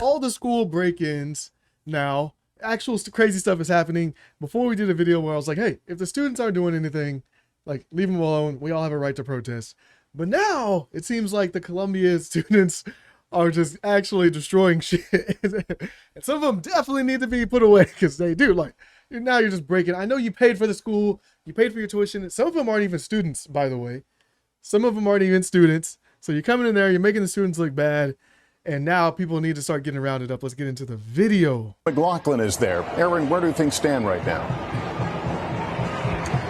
all the school break-ins now. Actual crazy stuff is happening. Before we did a video where I was like, hey, if the students aren't doing anything, like, leave them alone. We all have a right to protest. But now it seems like the Colombia students are just actually destroying shit. And some of them definitely need to be put away because they do. Like, now you're just breaking. I know you paid for the school. You paid for your tuition. Some of them aren't even students, by the way. Some of them aren't even students. So you're coming in there, you're making the students look bad. And now people need to start getting rounded up. Let's get into the video. McLaughlin is there. Aaron, where do things stand right now?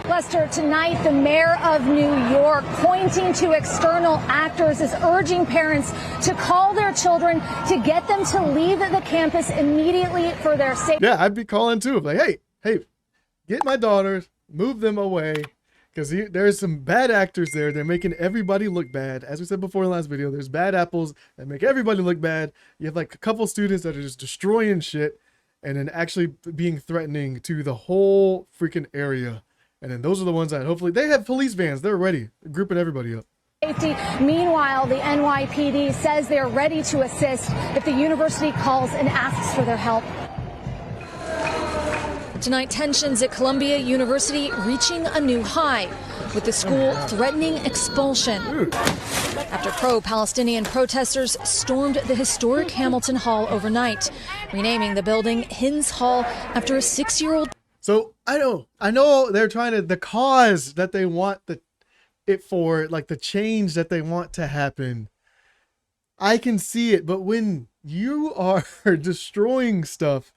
Lester, tonight the mayor of New York, pointing to external actors, is urging parents to call their children to get them to leave the campus immediately for their safety. Yeah, I'd be calling too. Like, hey, get my daughters, move them away. Because there's some bad actors there. They're making everybody look bad. As we said before in the last video, there's bad apples that make everybody look bad. You have like a couple students that are just destroying shit and then actually being threatening to the whole freaking area. And then those are the ones that hopefully they have police vans. They're ready, grouping everybody up. Safety. Meanwhile, the NYPD says they're ready to assist if the university calls and asks for their help. Tonight, tensions at Columbia University reaching a new high, with the school threatening expulsion after pro-Palestinian protesters stormed the historic Hamilton Hall overnight, renaming the building Hins Hall after a 6-year-old. So I know they're trying to, the cause that they want it for, like the change that they want to happen. I can see it, but when you are destroying stuff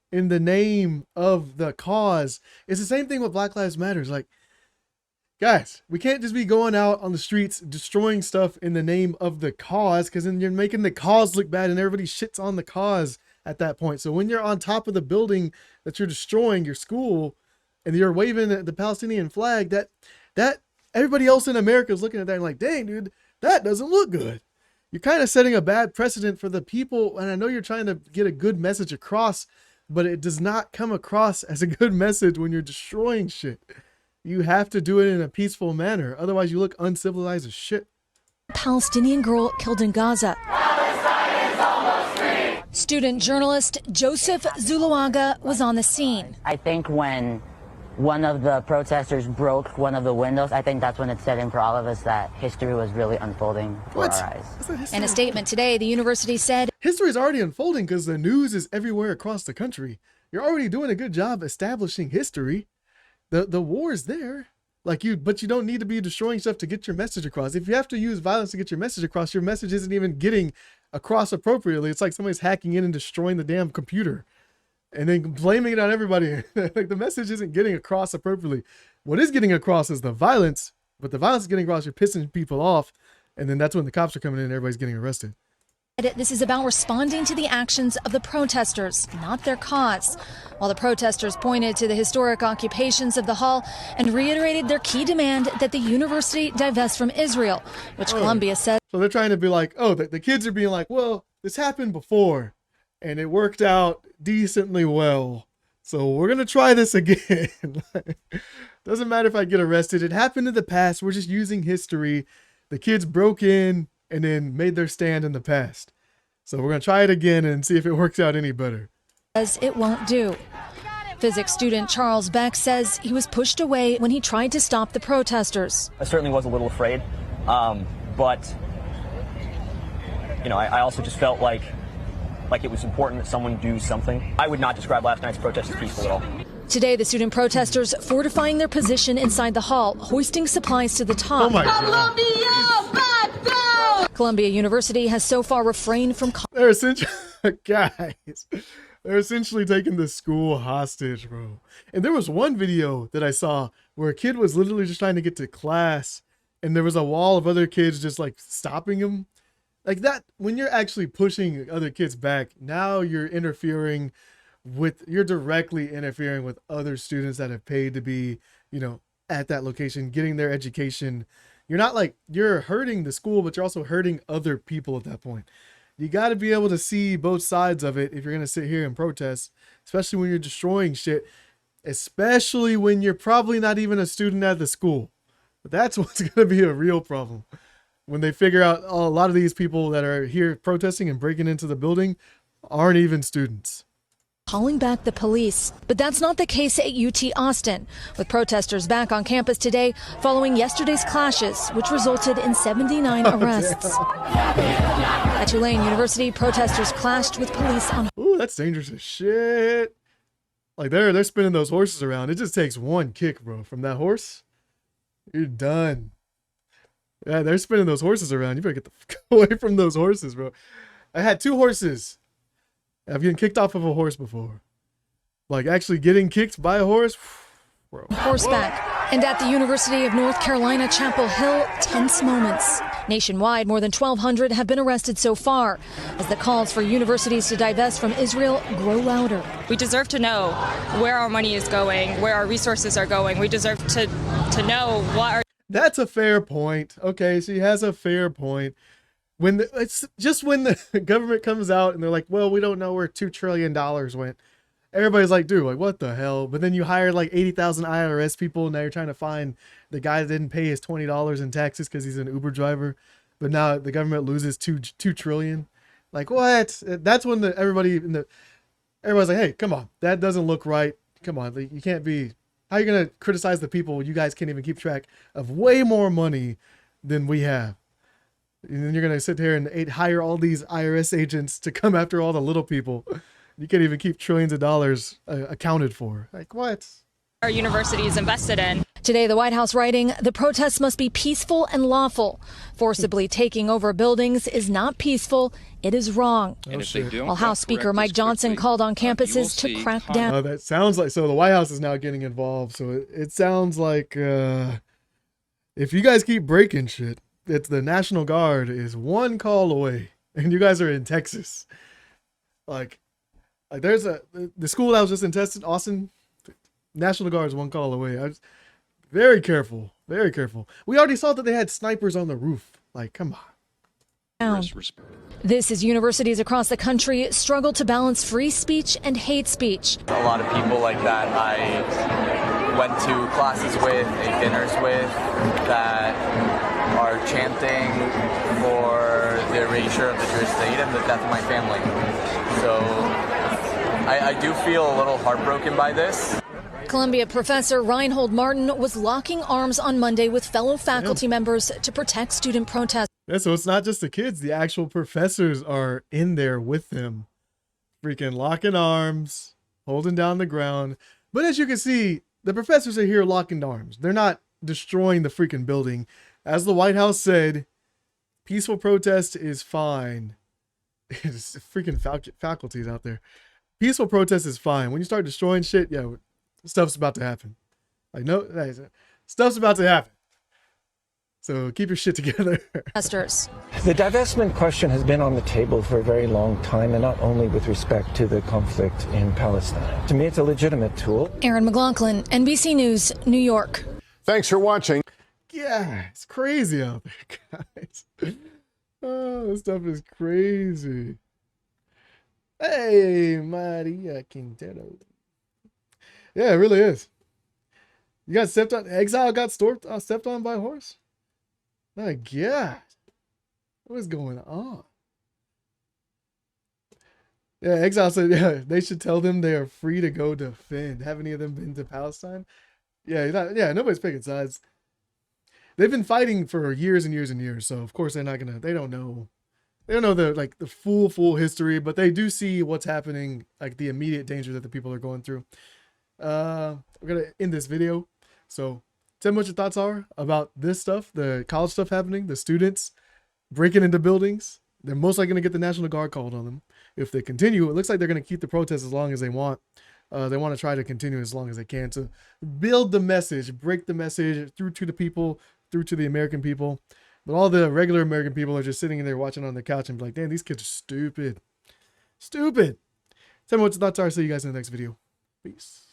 in the name of the cause, it's the same thing with Black Lives Matters. Like, guys, we can't just be going out on the streets destroying stuff in the name of the cause, because then you're making the cause look bad and everybody shits on the cause at that point. So when you're on top of the building that you're destroying, your school, and you're waving the Palestinian flag, that everybody else in America is looking at that and like, dang, dude, that doesn't look good. You're kind of setting a bad precedent for the people. And I know you're trying to get a good message across, but it does not come across as a good message when you're destroying shit. You have to do it in a peaceful manner. Otherwise you look uncivilized as shit. Palestinian girl killed in Gaza. Student journalist Joseph Zuluaga was on the scene. I think when one of the protesters broke one of the windows, I think that's when it set in for all of us that history was really unfolding for our eyes. In a statement today, the university said, history is already unfolding because the news is everywhere across the country. You're already doing a good job establishing history. The war is there. But you don't need to be destroying stuff to get your message across. If you have to use violence to get your message across, your message isn't even getting across appropriately. It's like somebody's hacking in and destroying the damn computer and then blaming it on everybody. Like, the message isn't getting across appropriately. What is getting across is the violence, but the violence is getting across, you're pissing people off. And then that's when the cops are coming in and everybody's getting arrested. This is about responding to the actions of the protesters, not their cause. While the protesters pointed to the historic occupations of the hall and reiterated their key demand that the university divest from Israel, which Columbia said. So they're trying to be like, oh, the kids are being like, well, this happened before and it worked out decently well. So we're going to try this again. Doesn't matter if I get arrested. It happened in the past. We're just using history. The kids broke in and then made their stand in the past. So we're going to try it again and see if it works out any better. As it won't do. Physics student Charles Beck says he was pushed away when he tried to stop the protesters. I certainly was a little afraid, but you know, I also just felt like it was important that someone do something. I would not describe last night's protest as peaceful at all. Today, the student protesters fortifying their position inside the hall, hoisting supplies to the top. Oh my God. Columbia University has so far refrained from. They're essentially, guys, they're essentially taking the school hostage, bro. And there was one video that I saw where a kid was literally just trying to get to class, and there was a wall of other kids just like stopping him. Like that, when you're actually pushing other kids back, now you're you're directly interfering with other students that have paid to be, you know, at that location, getting their education. You're not like, you're hurting the school, but you're also hurting other people at that point. You got to be able to see both sides of it if you're going to sit here and protest, especially when you're destroying shit, especially when you're probably not even a student at the school. But that's what's going to be a real problem. When they figure out, oh, a lot of these people that are here protesting and breaking into the building aren't even students. Calling back the police. But that's not the case at UT Austin, with protesters back on campus today following yesterday's clashes, which resulted in 79 arrests. At Tulane University, protesters clashed with police on... Ooh, that's dangerous as shit. Like they're spinning those horses around. It just takes one kick, bro, from that horse. You're done. Yeah, they're spinning those horses around. You better get the fuck away from those horses, bro. I had 2 horses. I've been kicked off of a horse before. Like actually getting kicked by a horse, bro. Horseback. And at the University of North Carolina, Chapel Hill, tense moments. Nationwide, more than 1,200 have been arrested so far as the calls for universities to divest from Israel grow louder. We deserve to know where our money is going, where our resources are going. We deserve to know what our... That's a fair point. Okay, she has a fair point. It's just when the government comes out and they're like, well, we don't know where $2 trillion went. Everybody's like, dude, like, what the hell? But then you hired like 80,000 IRS people. And now you're trying to find the guy that didn't pay his $20 in taxes because he's an Uber driver. But now the government loses $2 trillion. Like, what? That's when everybody's like, hey, come on. That doesn't look right. Come on. You can't be... How are you going to criticize the people? You guys can't even keep track of way more money than we have. And then you're going to sit here and hire all these IRS agents to come after all the little people. You can't even keep trillions of dollars accounted for. Like, what? Our university is invested in. Today, the White House writing, the protests must be peaceful and lawful. Forcibly taking over buildings is not peaceful. It is wrong. And if they don't, While House Speaker Mike Johnson called on campuses to crack down. That sounds like, so the White House is now getting involved. So it sounds like if you guys keep breaking shit, it's the National Guard is one call away. And you guys are in Texas. Like there's the school that was just in Austin, National Guard is one call away. I was very careful, very careful. We already saw that they had snipers on the roof. Like, come on. This is universities across the country struggle to balance free speech and hate speech. A lot of people like that I went to classes with, ate dinners with, that are chanting for the erasure of the Jewish state and the death of my family. So I do feel a little heartbroken by this. Columbia professor Reinhold Martin was locking arms on Monday with fellow faculty members to protect student protests. Yeah, so it's not just the kids. The actual professors are in there with them. Freaking locking arms, holding down the ground. But as you can see, the professors are here locking arms. They're not destroying the freaking building. As the White House said, peaceful protest is fine. It's freaking faculties out there. Peaceful protest is fine. When you start destroying shit, yeah, stuff's about to happen. Like, no, stuff's about to happen. So keep your shit together. The divestment question has been on the table for a very long time, and not only with respect to the conflict in Palestine. To me, it's a legitimate tool. Aaron McLaughlin, NBC News, New York. Thanks for watching. Yeah, it's crazy out there, guys. Oh, this stuff is crazy. Hey, Maria Quintero. Yeah, it really is. You got stepped on. Exile got stepped on by a horse? My God. What is going on? Yeah, Exile said, yeah, they should tell them they are free to go defend. Have any of them been to Palestine? Yeah, nobody's picking sides. They've been fighting for years and years and years. So of course they don't know the full history, but they do see what's happening, like the immediate danger that the people are going through. We're gonna end this video. So tell me what your thoughts are about this stuff, the college stuff happening, the students breaking into buildings. They're most likely gonna get the National Guard called on them. If they continue, it looks like they're gonna keep the protests as long as they want. They want to try to continue as long as they can to build the message, break the message through to the people, through to the American people. But all the regular American people are just sitting in there watching on the couch and be like, damn, these kids are stupid. Stupid. Tell me what your thoughts are. See you guys in the next video. Peace.